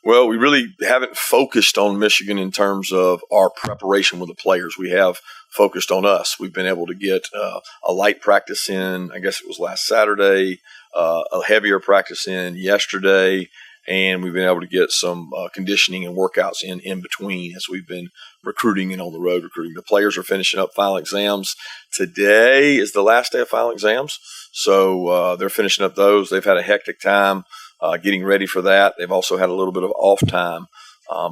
Well, we really haven't focused on Michigan in terms of our preparation with the players. We have focused on us. We've been able to get a light practice in, I guess it was last Saturday, a heavier practice in yesterday, and we've been able to get some conditioning and workouts in between as we've been recruiting and on the road recruiting. The players are finishing up final exams. Today is the last day of final exams, so they're finishing up those. They've had a hectic time getting ready for that. They've also had a little bit of off time.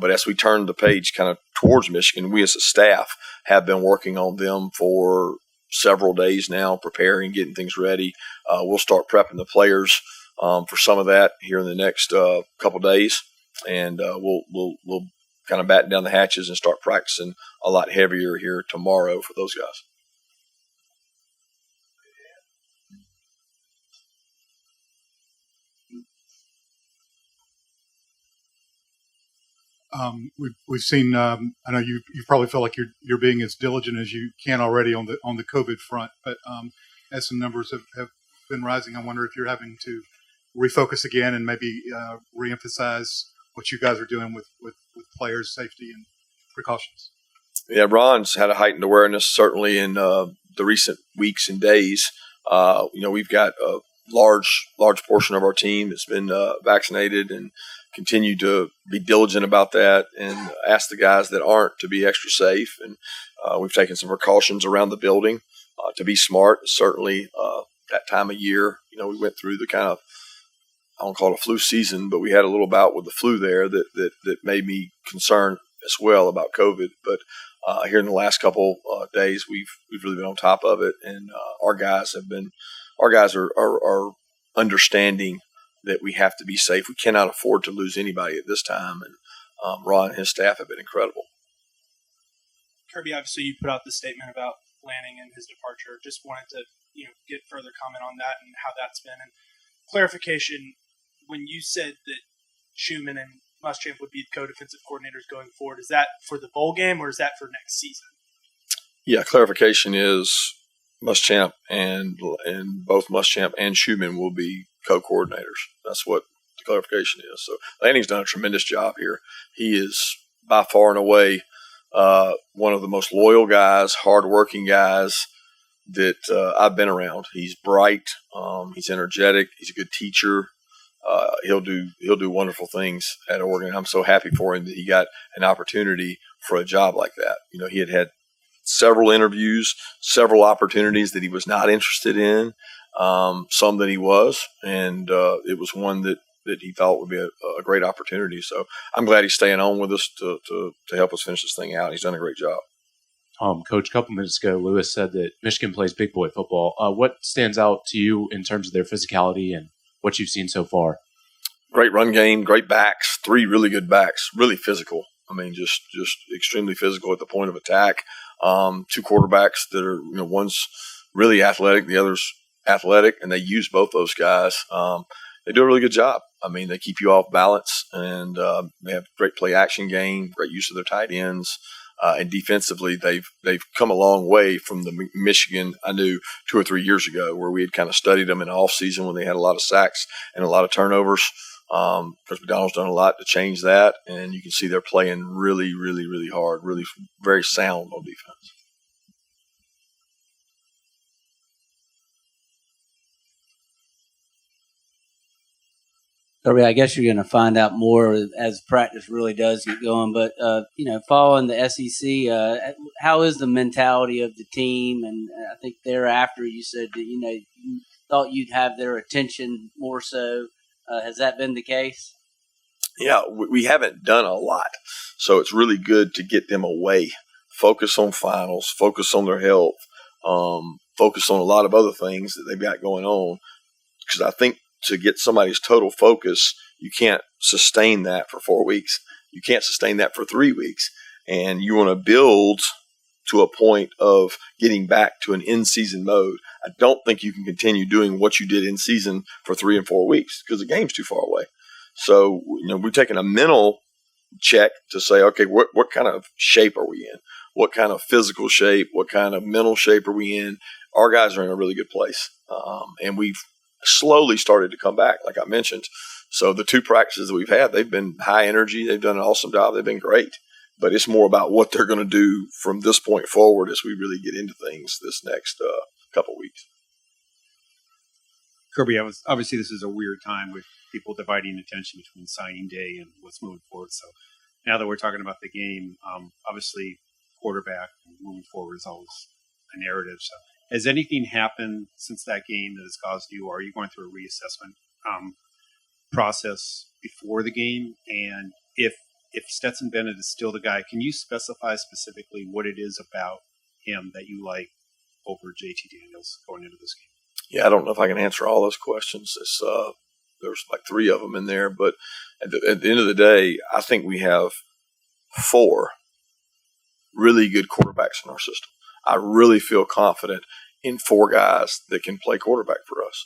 But as we turn the page kind of towards Michigan, we as a staff have been working on them for several days now, preparing, getting things ready. We'll start prepping the players for some of that here in the next couple days, and we'll kind of batten down the hatches and start practicing a lot heavier here tomorrow for those guys. We've seen. I know you probably feel like you're being as diligent as you can already on the COVID front, but as some numbers have been rising, I wonder if you're having to refocus again and maybe reemphasize what you guys are doing with players' safety and precautions. Yeah, Ron's had a heightened awareness certainly in the recent weeks and days. We've got a large portion of our team that's been vaccinated and continue to be diligent about that and ask the guys that aren't to be extra safe. And we've taken some precautions around the building to be smart. Certainly that time of year, we went through the kind of, I don't call it a flu season, but we had a little bout with the flu there that made me concerned as well about COVID. But here in the last couple days, we've really been on top of it, and our guys are understanding that we have to be safe. We cannot afford to lose anybody at this time, and Ron and his staff have been incredible. Kirby, obviously you put out the statement about Lanning and his departure. Just wanted to get further comment on that and how that's been. And clarification, when you said that Schumann and Muschamp would be co-defensive coordinators going forward, is that for the bowl game or is that for next season? Yeah, clarification is Muschamp and both Muschamp and Schumann will be co-coordinators. That's what the clarification is. So Lanning's done a tremendous job here. He is by far and away one of the most loyal guys, hardworking guys that I've been around. He's bright. He's energetic. He's a good teacher. He'll do wonderful things at Oregon. I'm so happy for him that he got an opportunity for a job like that. He had several interviews, several opportunities that he was not interested in, some that he was, and it was one that he thought would be a great opportunity. So I'm glad he's staying on with us to help us finish this thing out. He's done a great job. Coach, a couple minutes ago, Lewis said that Michigan plays big boy football. What stands out to you in terms of their physicality and what you've seen so far? Great run game, great backs, 3 really good backs, really physical. I mean, just extremely physical at the point of attack. 2 quarterbacks that are, one's really athletic, the other's athletic, and they use both those guys. They do a really good job. I mean, they keep you off balance, and they have great play action game, great use of their tight ends. And defensively, they've come a long way from the Michigan I knew 2 or 3 years ago, where we had kind of studied them in the offseason when they had a lot of sacks and a lot of turnovers. Coach McDonald's done a lot to change that, and you can see they're playing really, really, really hard, really very sound on defense. Kirby, I guess you're going to find out more as practice really does get going. But, following the SEC, how is the mentality of the team? And I think thereafter you said that, you thought you'd have their attention more so. Has that been the case? Yeah, we haven't done a lot. So it's really good to get them away, focus on finals, focus on their health, focus on a lot of other things that they've got going on. Because I think to get somebody's total focus, you can't sustain that for 4 weeks. You can't sustain that for 3 weeks. And you want to build to a point of getting back to an in-season mode. I don't think you can continue doing what you did in season for 3 and 4 weeks because the game's too far away. So, we're taking a mental check to say, okay, what kind of shape are we in? What kind of physical shape? What kind of mental shape are we in? Our guys are in a really good place. And we've slowly started to come back. Like I mentioned, So the 2 practices that we've had, they've been high energy. They've done an awesome job. They've been great. But it's more about what they're going to do from this point forward as we really get into things this next couple weeks. Kirby, obviously this is a weird time with people dividing attention between signing day and what's moving forward. So now that we're talking about the game, obviously quarterback moving forward is always a narrative. So has anything happened since that game that has caused you, or are you going through a reassessment process before the game? And if Stetson Bennett is still the guy, can you specify specifically what it is about him that you like over JT Daniels going into this game? Yeah, I don't know if I can answer all those questions. There's like 3 of them in there, but at the end of the day, I think we have 4 really good quarterbacks in our system. I really feel confident in 4 guys that can play quarterback for us.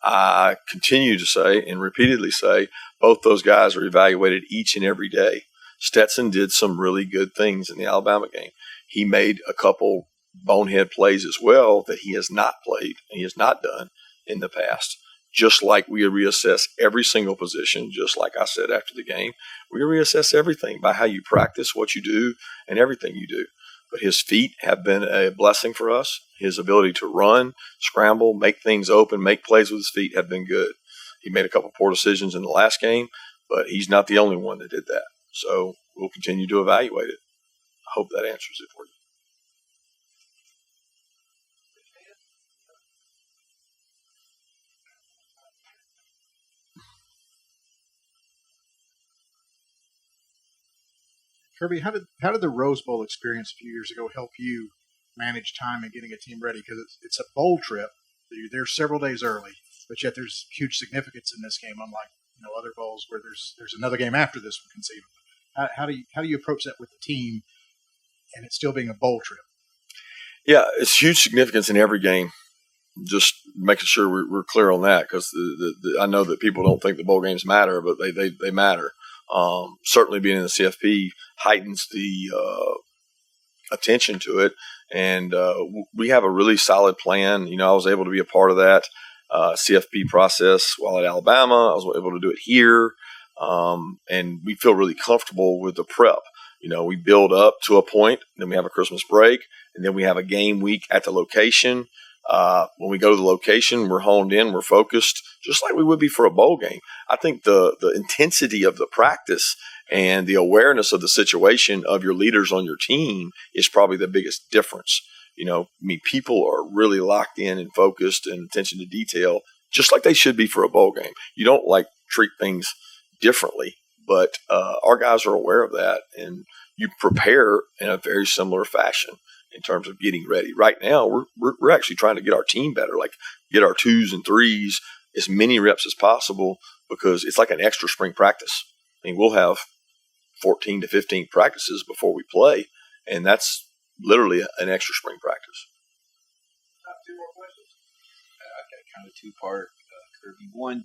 I continue to say and repeatedly say both those guys are evaluated each and every day. Stetson did some really good things in the Alabama game. He made a couple bonehead plays as well that he has not played and he has not done in the past. Just like we reassess every single position, just like I said after the game, we reassess everything by how you practice, what you do, and everything you do. But his feet have been a blessing for us. His ability to run, scramble, make things open, make plays with his feet have been good. He made a couple poor decisions in the last game, but he's not the only one that did that. So we'll continue to evaluate it. I hope that answers it for you. Kirby, how did the Rose Bowl experience a few years ago help you manage time and getting a team ready? Because it's a bowl trip. You're there several days early, but yet there's huge significance in this game, unlike other bowls where there's another game after this one conceivably. How do you approach that with the team, and it still being a bowl trip? Yeah, it's huge significance in every game. Just making sure we're clear on that, because I know that people don't think the bowl games matter, but they matter. Certainly being in the CFP heightens the attention to it, and we have a really solid plan. I was able to be a part of that CFP process while at Alabama. I was able to do it here, and we feel really comfortable with the prep. We build up to a point, then we have a Christmas break, and then we have a game week at the location. When we go to the location, we're honed in, we're focused, just like we would be for a bowl game. I think the intensity of the practice and the awareness of the situation of your leaders on your team is probably the biggest difference. People are really locked in and focused and attention to detail, just like they should be for a bowl game. You don't treat things differently, but our guys are aware of that, and you prepare in a very similar fashion in terms of getting ready. Right now, we're actually trying to get our team better, get our 2s and 3s as many reps as possible, because it's like an extra spring practice. We'll have 14 to 15 practices before we play, and that's literally an extra spring practice. 2 more questions. I've got kind of 2-part, Kirby. One,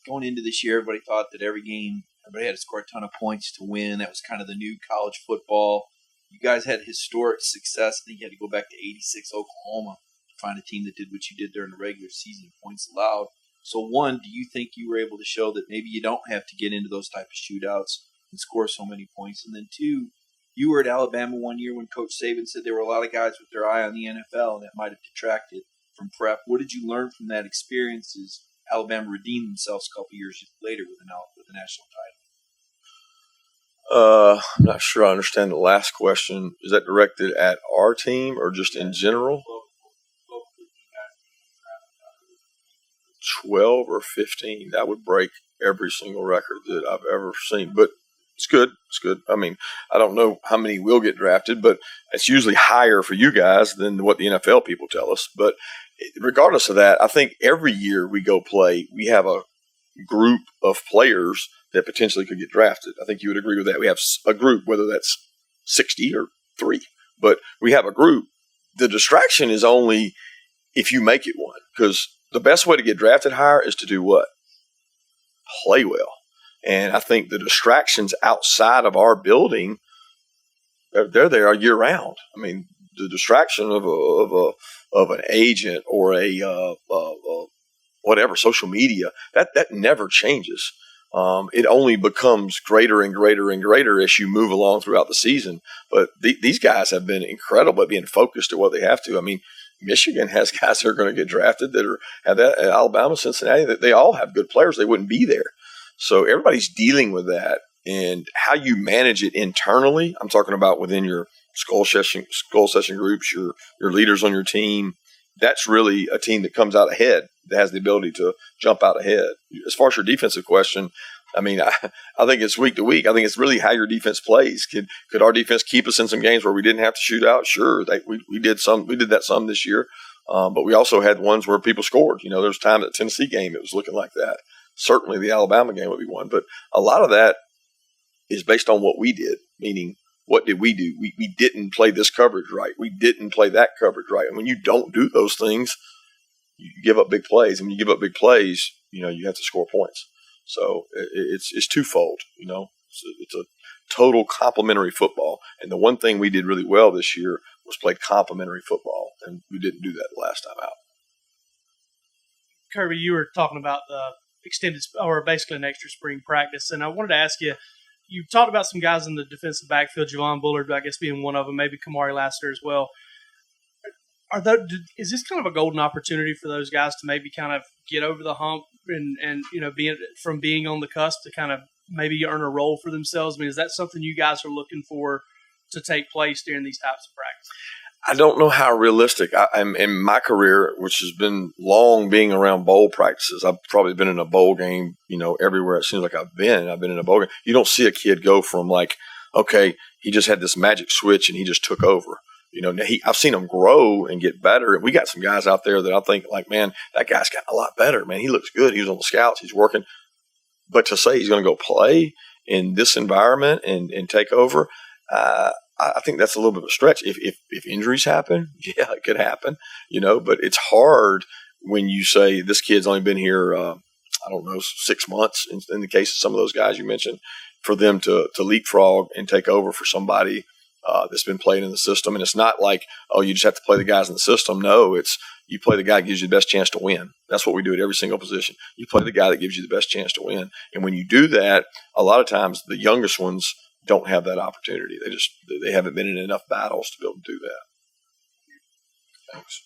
going into this year, everybody thought that everybody had to score a ton of points to win. That was kind of the new college football. You guys had historic success. I think you had to go back to 86 Oklahoma to find a team that did what you did during the regular season, points allowed. So, one, do you think you were able to show that maybe you don't have to get into those type of shootouts and score so many points? And then 2, you were at Alabama one year when Coach Saban said there were a lot of guys with their eye on the NFL, and that might have detracted from prep. What did you learn from that experience as Alabama redeemed themselves a couple years later with a national title? I'm not sure I understand the last question. Is that directed at our team or just in general? 12 or 15. That would break every single record that I've ever seen. But it's good. It's good. I don't know how many will get drafted, but it's usually higher for you guys than what the NFL people tell us. But regardless of that, I think every year we go play, we have a group of players that potentially could get drafted. I think you would agree with that. We have a group, whether that's 60 or 3, but we have a group. The distraction is only if you make it one, because the best way to get drafted higher is to do what? Play well. And I think the distractions outside of our building, they're there year round. The distraction of an agent or a whatever, social media, that never changes. It only becomes greater and greater and greater as you move along throughout the season. But these guys have been incredible at being focused at what they have to. I mean, Michigan has guys that are going to get drafted that have that. Alabama, Cincinnati, that they all have good players. They wouldn't be there. So everybody's dealing with that, and how you manage it internally. I'm talking about within your skull session groups, your leaders on your team. That's really a team that comes out ahead, that has the ability to jump out ahead. As far as your defensive question, I mean, I think it's week to week. I think it's really how your defense plays. Could our defense keep us in some games where we didn't have to shoot out? Sure, we did some. We did that some this year, but we also had ones where people scored. There was time at the Tennessee game it was looking like that. Certainly, the Alabama game would be one, but a lot of that is based on what we did. Meaning, what did we do? We didn't play this coverage right. We didn't play that coverage right. And when you don't do those things, you give up big plays. And when you give up big plays, you have to score points. So it's twofold. It's a total complementary football. And the one thing we did really well this year was play complementary football, and we didn't do that the last time out. Kirby, you were talking about the extended or basically an extra spring practice, and I wanted to ask you. You talked about some guys in the defensive backfield, Javon Bullard, I guess being one of them, maybe Kamari Lassiter as well. Is this kind of a golden opportunity for those guys to maybe kind of get over the hump and being on the cusp to kind of maybe earn a role for themselves? I mean, is that something you guys are looking for to take place during these types of practices? I don't know how realistic. I'm in my career, which has been long being around bowl practices. I've probably been in a bowl game, everywhere it seems like I've been in a bowl game. You don't see a kid go from like, okay, he just had this magic switch and he just took over. I've seen him grow and get better. And we got some guys out there that I think like, man, that guy's gotten a lot better, man. He looks good. He was on the scouts. He's working. But to say he's going to go play in this environment and take over, I think that's a little bit of a stretch. If injuries happen, yeah, it could happen, but it's hard when you say this kid's only been here, 6 months in the case of some of those guys you mentioned, for them to leapfrog and take over for somebody that's been playing in the system. And it's not like, oh, you just have to play the guys in the system. No, it's you play the guy that gives you the best chance to win. That's what we do at every single position. You play the guy that gives you the best chance to win. And when you do that, a lot of times the youngest ones don't have that opportunity. They haven't been in enough battles to be able to do that. Thanks.